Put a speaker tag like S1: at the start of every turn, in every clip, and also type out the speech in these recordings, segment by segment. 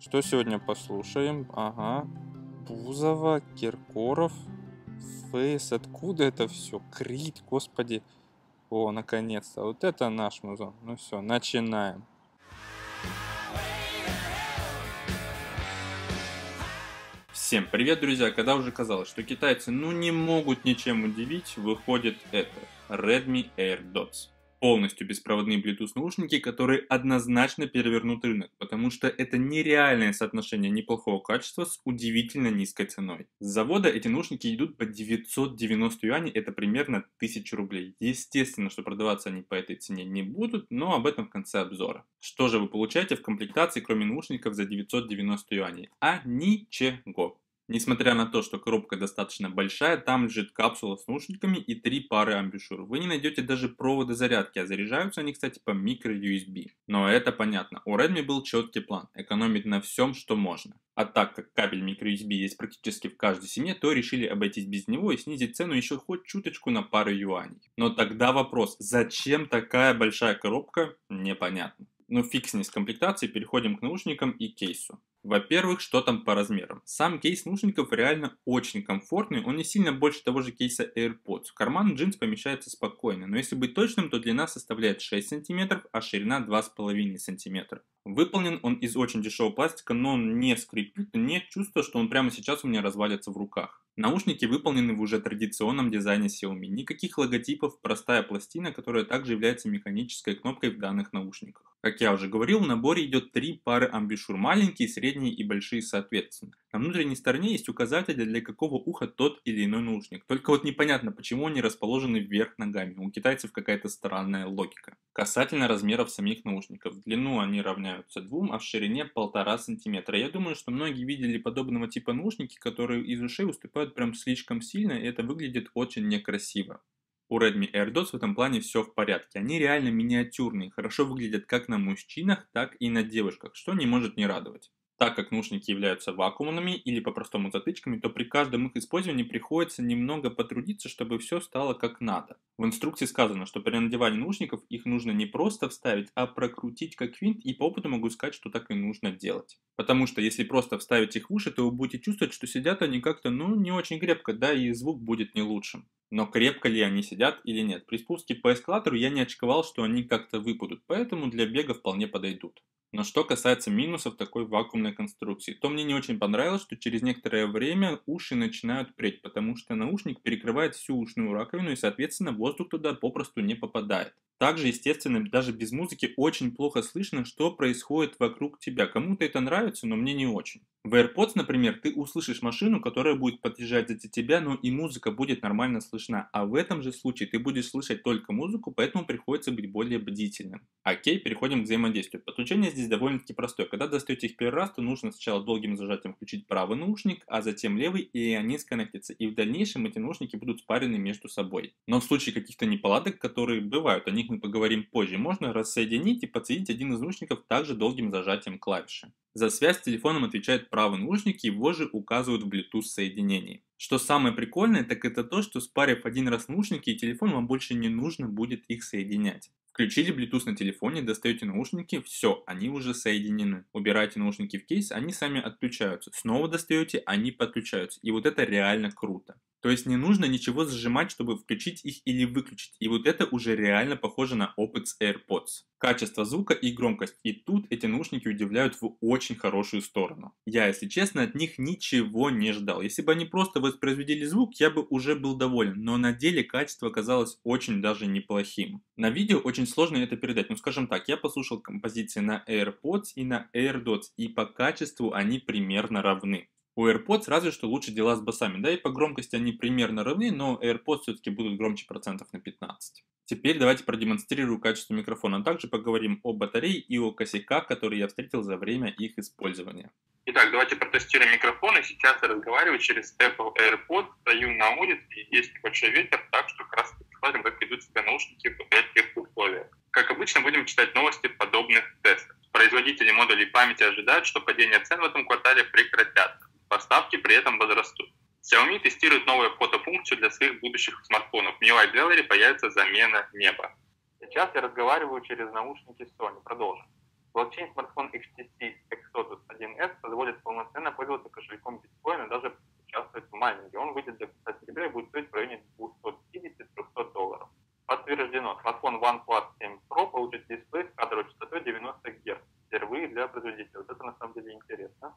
S1: Что сегодня послушаем? Ага. Бузова, Киркоров, Фейс. Откуда это все? Крид, господи. О, наконец-то. Вот это наш музон. Ну все, начинаем. Всем привет, друзья! Когда уже казалось, что китайцы не могут ничем удивить, выходит это Redmi AirDots. Полностью беспроводные Bluetooth наушники, которые однозначно перевернут рынок, потому что это нереальное соотношение неплохого качества с удивительно низкой ценой. С завода эти наушники идут по 990 юаней, это примерно 1000 рублей. Естественно, что продаваться они по этой цене не будут, но об этом в конце обзора. Что же вы получаете в комплектации, кроме наушников за 990 юаней? А ничего. Несмотря на то, что коробка достаточно большая, там лежит капсула с наушниками и 3 пары амбушюр. Вы не найдете даже провода зарядки, а заряжаются они, кстати, по micro-USB. Но это понятно, у Redmi был четкий план – экономить на всем, что можно. А так как кабель micro-USB есть практически в каждой семье, то решили обойтись без него и снизить цену еще хоть чуточку на пару юаней. Но тогда вопрос, зачем такая большая коробка, непонятно. Но фиг с ней с комплектацией, переходим к наушникам и кейсу. Во-первых, что там по размерам? Сам кейс наушников реально очень комфортный, он не сильно больше того же кейса AirPods. В карман джинс помещается спокойно, но если быть точным, то длина составляет 6 см, а ширина 2,5 см. Выполнен он из очень дешевого пластика, но он не скрипит, нет чувства, что он прямо сейчас у меня развалится в руках. Наушники выполнены в уже традиционном дизайне Xiaomi. Никаких логотипов, простая пластина, которая также является механической кнопкой в данных наушниках. Как я уже говорил, в наборе идет 3 пары амбушюр, маленькие, средние и большие соответственно. На внутренней стороне есть указатели, для какого уха тот или иной наушник. Только вот непонятно, почему они расположены вверх ногами. У китайцев какая-то странная логика. Касательно размеров самих наушников. В длину они равняются 2, а в ширине 1,5 см. Я думаю, что многие видели подобного типа наушники, которые из ушей уступают прям слишком сильно, и это выглядит очень некрасиво. У Redmi AirDots в этом плане все в порядке. Они реально миниатюрные, хорошо выглядят как на мужчинах, так и на девушках, что не может не радовать. Так как наушники являются вакуумными или по-простому затычками, то при каждом их использовании приходится немного потрудиться, чтобы все стало как надо. В инструкции сказано, что при надевании наушников их нужно не просто вставить, а прокрутить как винт, и по опыту могу сказать, что так и нужно делать. Потому что если просто вставить их в уши, то вы будете чувствовать, что сидят они как-то не очень крепко, да и звук будет не лучшим. Но крепко ли они сидят или нет? При спуске по эскалатору я не очковал, что они как-то выпадут, поэтому для бега вполне подойдут. Но что касается минусов такой вакуумной конструкции, то мне не очень понравилось, что через некоторое время уши начинают преть, потому что наушник перекрывает всю ушную раковину и, соответственно, воздух туда попросту не попадает. Также, естественно, даже без музыки очень плохо слышно, что происходит вокруг тебя. Кому-то это нравится, но мне не очень. В AirPods, например, ты услышишь машину, которая будет подъезжать за тебя, но и музыка будет нормально слышна. А в этом же случае ты будешь слышать только музыку, поэтому приходится быть более бдительным. Окей, переходим к взаимодействию. Подключение здесь довольно-таки простое. Когда достаете их первый раз, то нужно сначала долгим зажатием включить правый наушник, а затем левый, и они сконнектятся. И в дальнейшем эти наушники будут спарены между собой. Но в случае каких-то неполадок, которые бывают, о них мы поговорим позже, можно рассоединить и подсоединить один из наушников также долгим зажатием клавиши. За связь с телефоном отвечает правый наушник, его же указывают в Bluetooth соединении. Что самое прикольное, так это то, что спарив один раз наушники и телефон, вам больше не нужно будет их соединять. Включили Bluetooth на телефоне, достаете наушники, все, они уже соединены. Убираете наушники в кейс, они сами отключаются. Снова достаете, они подключаются. И вот это реально круто. То есть не нужно ничего зажимать, чтобы включить их или выключить. И вот это уже реально похоже на опыт с AirPods. Качество звука и громкость. И тут эти наушники удивляют в очень хорошую сторону. Я, если честно, от них ничего не ждал. Если бы они просто воспроизводили звук, я бы уже был доволен. Но на деле качество оказалось очень даже неплохим. На видео очень сложно это передать. Ну скажем так, я послушал композиции на AirPods и на AirDots. И по качеству они примерно равны. У AirPods разве что лучше дела с басами, да и по громкости они примерно равны, но AirPods все-таки будут громче процентов на 15. Теперь давайте продемонстрирую качество микрофона, а также поговорим о батарее и о косяках, которые я встретил за время их использования. Итак, давайте протестируем микрофоны. Сейчас я разговариваю через Apple AirPods, стою на улице, и есть небольшой ветер, так что как раз посмотрим, как идут себя наушники в этих условиях. Как обычно, будем читать новости подобных тестов. Производители модулей памяти ожидают, что падение цен в этом квартале прекратятся. Поставки при этом возрастут. Xiaomi тестирует новую фотофункцию для своих будущих смартфонов. В MIUI Gallery появится замена неба. Сейчас я разговариваю через наушники Sony. Продолжим.
S2: Блокчейн-смартфон HTC Exodus 1S позволит полноценно пользоваться кошельком биткоина, даже участвовать в майнинге. Он выйдет до конца сентября и будет стоить в районе $250-300. Подтверждено, смартфон OnePlus 7 Pro получит дисплей с кадровой частотой 90 Гц. Впервые для производителя. Вот это на самом деле интересно.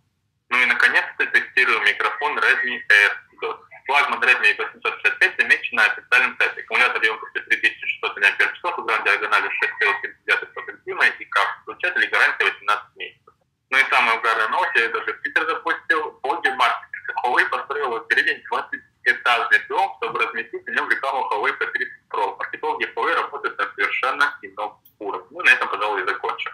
S2: Ну и наконец-то тестируем микрофон Redmi AirDots. Флагман Redmi 865 замечен на официальном сайте. Аккумулятор емкостью 3600 мАч, экран диагональю 6,7 сантиметра и кап-включатель, гарантия 18 месяцев. Ну и самая угарная новость, я даже в Питер запустил, Боги маркетинга. Huawei построил в деревне 20-этажный дом, чтобы разместить в нем рекламу Huawei P30 Pro. Маркетологи Huawei работают на совершенно ином уровне. Ну и на этом, пожалуй, и закончим.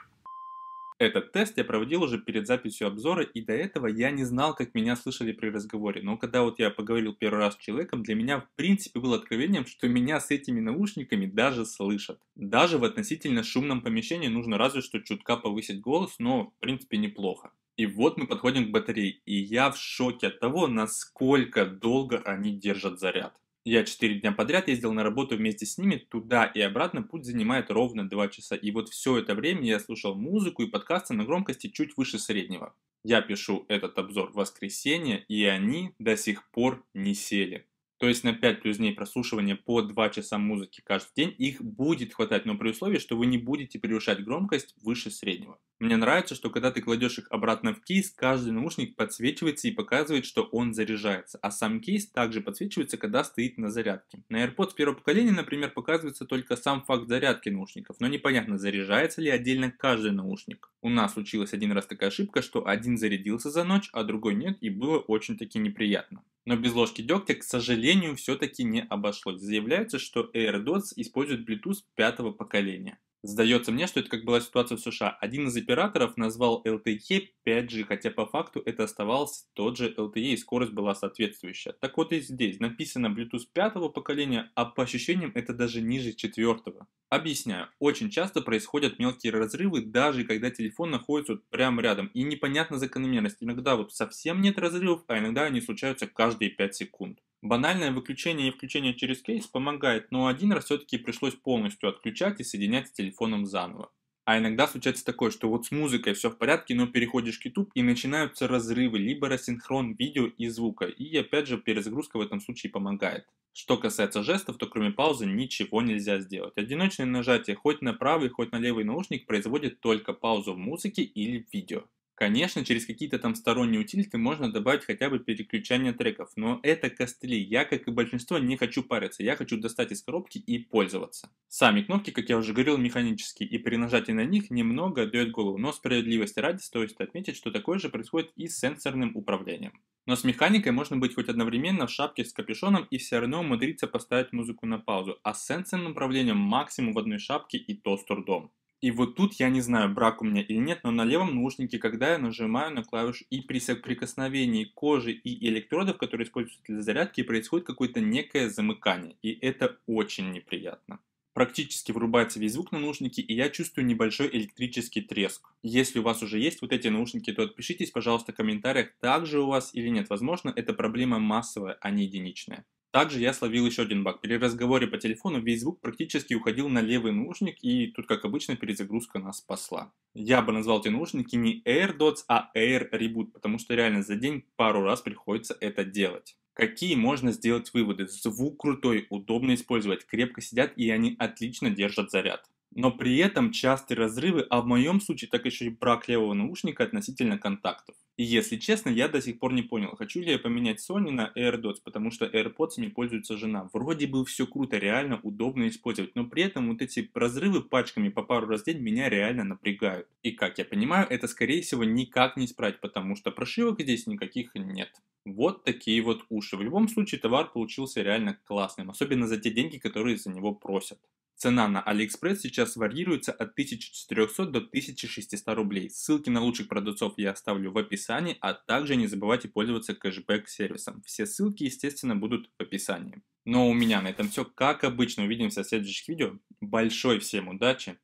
S1: Этот тест я проводил уже перед записью обзора, и до этого я не знал, как меня слышали при разговоре. Но когда вот я поговорил первый раз с человеком, для меня в принципе было откровением, что меня с этими наушниками даже слышат. Даже в относительно шумном помещении нужно разве что чутка повысить голос, но в принципе неплохо. И вот мы подходим к батарее, и я в шоке от того, насколько долго они держат заряд. Я 4 дня подряд ездил на работу вместе с ними, туда и обратно путь занимает ровно 2 часа. И вот все это время я слушал музыку и подкасты на громкости чуть выше среднего. Я пишу этот обзор в воскресенье, и они до сих пор не сели. То есть на 5 плюс дней прослушивания по 2 часа музыки каждый день их будет хватать, но при условии, что вы не будете превышать громкость выше среднего. Мне нравится, что когда ты кладешь их обратно в кейс, каждый наушник подсвечивается и показывает, что он заряжается, а сам кейс также подсвечивается, когда стоит на зарядке. На AirPods первого поколения, например, показывается только сам факт зарядки наушников, но непонятно, заряжается ли отдельно каждый наушник. У нас случилась один раз такая ошибка, что один зарядился за ночь, а другой нет, и было очень-таки неприятно. Но без ложки дегтя, к сожалению, все-таки не обошлось. Заявляется, что AirDots использует Bluetooth 5-го поколения. Сдается мне, что это как была ситуация в США. Один из операторов назвал LTE 5G, хотя по факту это оставался тот же LTE и скорость была соответствующая. Так вот и здесь написано Bluetooth 5-го поколения, а по ощущениям это даже ниже 4-го. Объясняю, очень часто происходят мелкие разрывы, даже когда телефон находится вот прямо рядом. И непонятна закономерность. Иногда вот совсем нет разрывов, а иногда они случаются каждые 5 секунд. Банальное выключение и включение через кейс помогает, но один раз все-таки пришлось полностью отключать и соединять с телефоном заново. А иногда случается такое, что вот с музыкой все в порядке, но переходишь к YouTube и начинаются разрывы, либо рассинхрон видео и звука. И опять же перезагрузка в этом случае помогает. Что касается жестов, то кроме паузы ничего нельзя сделать. Одиночное нажатие хоть на правый, хоть на левый наушник производит только паузу в музыке или в видео. Конечно, через какие-то там сторонние утилиты можно добавить хотя бы переключание треков, но это костыли. Я, как и большинство, не хочу париться. Я хочу достать из коробки и пользоваться. Сами кнопки, как я уже говорил, механические, и при нажатии на них немного отдает голову. Но справедливости ради стоит отметить, что такое же происходит и с сенсорным управлением. Но с механикой можно быть хоть одновременно в шапке с капюшоном и все равно умудриться поставить музыку на паузу, а с сенсорным управлением максимум в одной шапке и то с трудом. И вот тут я не знаю, брак у меня или нет, но на левом наушнике, когда я нажимаю на клавишу и при соприкосновении кожи и электродов, которые используются для зарядки, происходит какое-то некое замыкание, и это очень неприятно. Практически врубается весь звук на наушнике, и я чувствую небольшой электрический треск. Если у вас уже есть вот эти наушники, то отпишитесь, пожалуйста, в комментариях, так же у вас или нет. Возможно, это проблема массовая, а не единичная. Также я словил еще один баг. При разговоре по телефону весь звук практически уходил на левый наушник, и тут, как обычно, перезагрузка нас спасла. Я бы назвал эти наушники не AirDots, а Air Reboot, потому что реально за день пару раз приходится это делать. Какие можно сделать выводы? Звук крутой, удобно использовать, крепко сидят и они отлично держат заряд. Но при этом частые разрывы, а в моем случае так еще и брак левого наушника относительно контактов. И если честно, я до сих пор не понял, хочу ли я поменять Sony на AirDots, потому что AirPods ими пользуется жена. Вроде бы все круто, реально удобно использовать, но при этом вот эти разрывы пачками по пару раз в день меня реально напрягают. И как я понимаю, это скорее всего никак не исправить, потому что прошивок здесь никаких нет. Вот такие вот уши. В любом случае товар получился реально классным, особенно за те деньги, которые за него просят. Цена на AliExpress сейчас варьируется от 1400 до 1600 рублей. Ссылки на лучших продавцов я оставлю в описании, а также не забывайте пользоваться кэшбэк-сервисом. Все ссылки, естественно, будут в описании. Но у меня на этом все. Как обычно, увидимся в следующих видео. Большой всем удачи.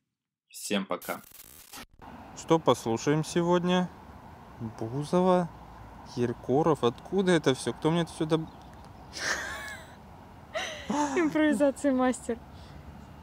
S1: Всем пока. Что послушаем сегодня? Бузова, Киркоров. Откуда это все? Кто мне это сюда...
S3: Импровизация мастер.